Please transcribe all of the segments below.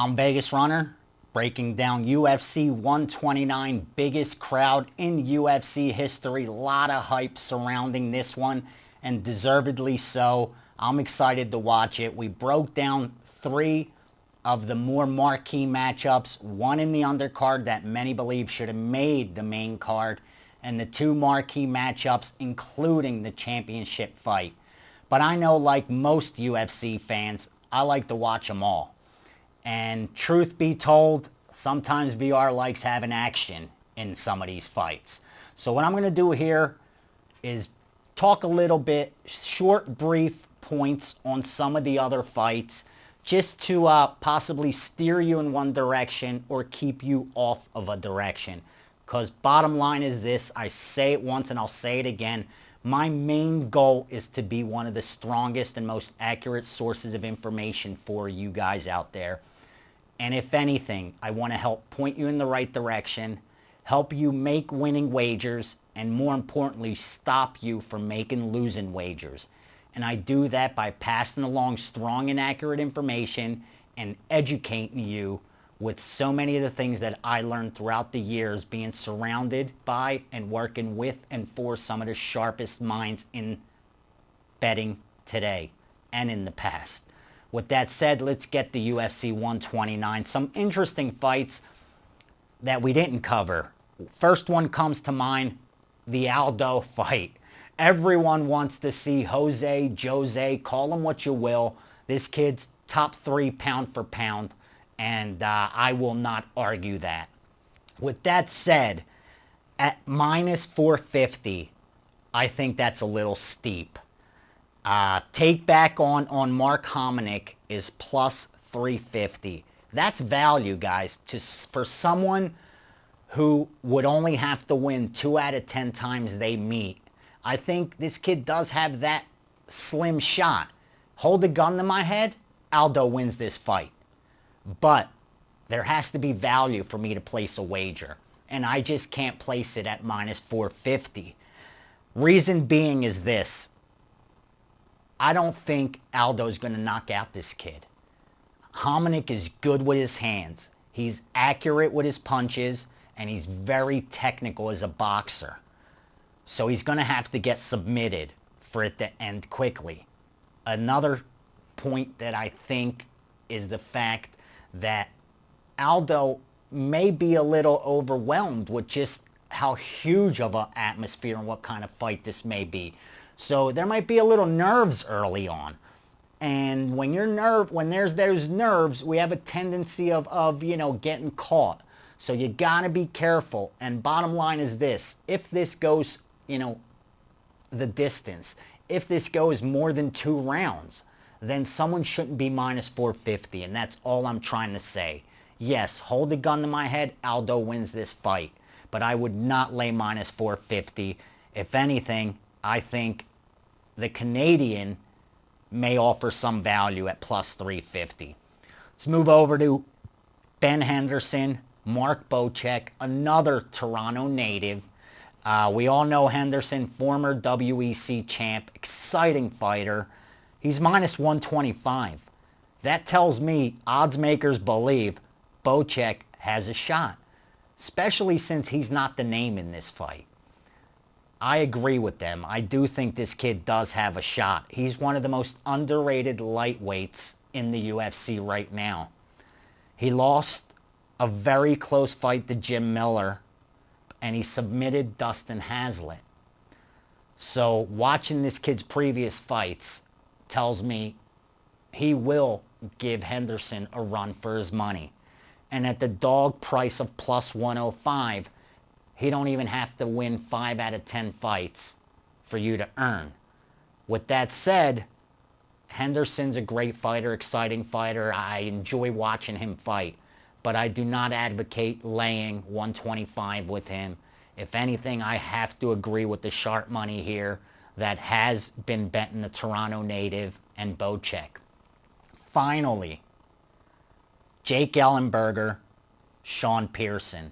I'm Vegas Runner, breaking down UFC 129, biggest crowd in UFC history. A lot of hype surrounding this one, and deservedly so. I'm excited to watch it. We broke down three of the more marquee matchups, one in the undercard that many believe should have made the main card, and the two marquee matchups including the championship fight. But I know, like most UFC fans, I like to watch them all. And truth be told, sometimes VR likes having action in some of these fights. So what I'm going to do here is talk a little bit, short, brief points on some of the other fights, just to possibly steer you in one direction or keep you off of a direction. Because bottom line is this, I say it once and I'll say it again, my main goal is to be one of the strongest and most accurate sources of information for you guys out there. And if anything, I want to help point you in the right direction, help you make winning wagers, and more importantly, stop you from making losing wagers. And I do that by passing along strong and accurate information and educating you with so many of the things that I learned throughout the years being surrounded by and working with and for some of the sharpest minds in betting today and in the past. With that said, let's get to UFC 129. Some interesting fights that we didn't cover. First one comes to mind, the Aldo fight. Everyone wants to see Jose, call him what you will. This kid's top 3 pound for pound, and I will not argue that. With that said, at minus 450, I think that's a little steep. Take back on Mark Hominick is plus 350. That's value, guys, for someone who would only have to win 2 out of 10 times they meet. I think this kid does have that slim shot. Hold a gun to my head, Aldo wins this fight. But there has to be value for me to place a wager, and I just can't place it at minus 450. Reason being is this. I don't think Aldo's going to knock out this kid. Hominick is good with his hands. He's accurate with his punches, and he's very technical as a boxer. So he's going to have to get submitted for it to end quickly. Another point that I think is the fact that Aldo may be a little overwhelmed with just how huge of an atmosphere and what kind of fight this may be. So there might be a little nerves early on. And when there's those nerves, we have a tendency of getting caught. So you got to be careful. And bottom line is this. If this goes, the distance, if this goes more than 2 rounds, then someone shouldn't be minus 450. And that's all I'm trying to say. Yes, hold the gun to my head, Aldo wins this fight. But I would not lay minus 450. If anything, I think the Canadian may offer some value at plus 350. Let's move over to Ben Henderson, Mark Bocek, another Toronto native. We all know Henderson, former WEC champ, exciting fighter. He's minus 125. That tells me odds makers believe Bocek has a shot, especially since he's not the name in this fight. I agree with them. I do think this kid does have a shot. He's one of the most underrated lightweights in the UFC right now. He lost a very close fight to Jim Miller, and he submitted Dustin Hazlett. So watching this kid's previous fights tells me he will give Henderson a run for his money. And at the dog price of plus 105, he don't even have to win 5 out of 10 fights for you to earn. With that said, Henderson's a great fighter, exciting fighter. I enjoy watching him fight. But I do not advocate laying 125 with him. If anything, I have to agree with the sharp money here that has been betting the Toronto native and Bocek. Finally, Jake Ellenberger, Sean Pearson.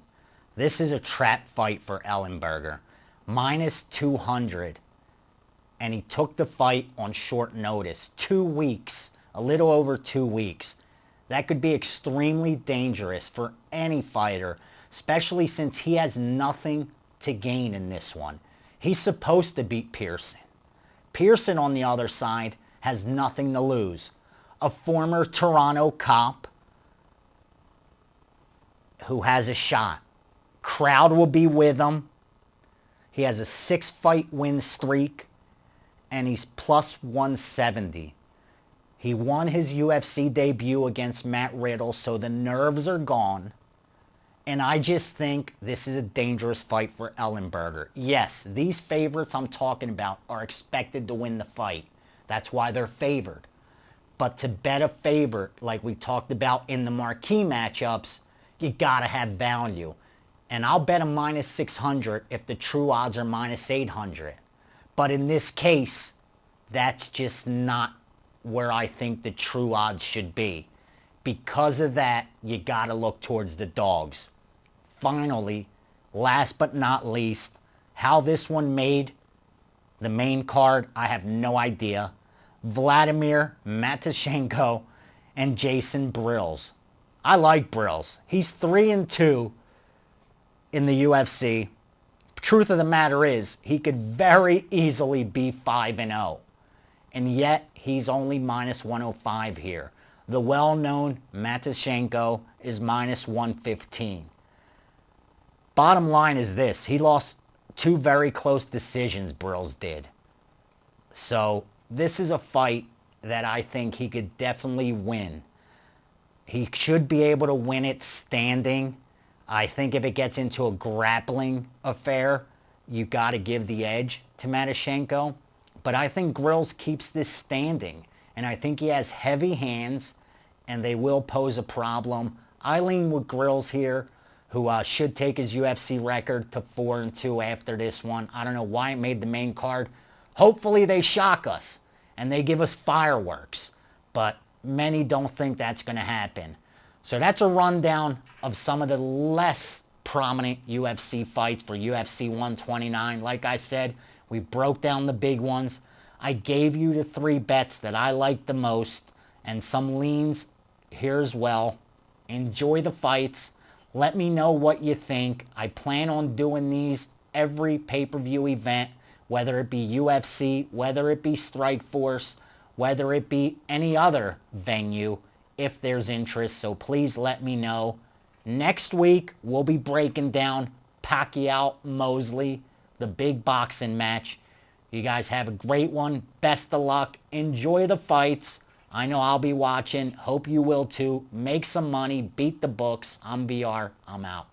This is a trap fight for Ellenberger. Minus 200. And he took the fight on short notice. 2 weeks. A little over 2 weeks. That could be extremely dangerous for any fighter, especially since he has nothing to gain in this one. He's supposed to beat Pearson. Pearson, on the other side, has nothing to lose. A former Toronto cop who has a shot. Crowd will be with him. He has a 6-fight win streak, and he's plus 170. He won his UFC debut against Matt Riddle, so the nerves are gone. And I just think this is a dangerous fight for Ellenberger. Yes, these favorites I'm talking about are expected to win the fight. That's why they're favored. But to bet a favorite, like we talked about in the marquee matchups, you gotta have value. And I'll bet a minus 600 if the true odds are minus 800. But in this case, that's just not where I think the true odds should be. Because of that, you gotta look towards the dogs. Finally, last but not least, how this one made the main card, I have no idea. Vladimir Matyashenko and Jason Brills. I like Brills. He's 3-2 in the UFC. Truth of the matter is, he could very easily be 5-0. And yet, he's only minus 105 here. The well-known Matyashenko is minus 115. Bottom line is this. He lost 2 very close decisions, Brills did. So, this is a fight that I think he could definitely win. He should be able to win it standing. I think if it gets into a grappling affair, you got to give the edge to Matyashenko. But I think Grills keeps this standing. And I think he has heavy hands, and they will pose a problem. I lean with Grills here, who should take his UFC record to 4-2 after this one. I don't know why it made the main card. Hopefully they shock us, and they give us fireworks. But many don't think that's going to happen. So that's a rundown of some of the less prominent UFC fights for UFC 129. Like I said, we broke down the big ones. I gave you the 3 bets that I liked the most and some leans here as well. Enjoy the fights. Let me know what you think. I plan on doing these every pay-per-view event, whether it be UFC, whether it be Strikeforce, whether it be any other venue, if there's interest. So please let me know. Next week, we'll be breaking down Pacquiao-Mosley, the big boxing match. You guys have a great one. Best of luck. Enjoy the fights. I know I'll be watching. Hope you will too. Make some money. Beat the books. I'm BR. I'm out.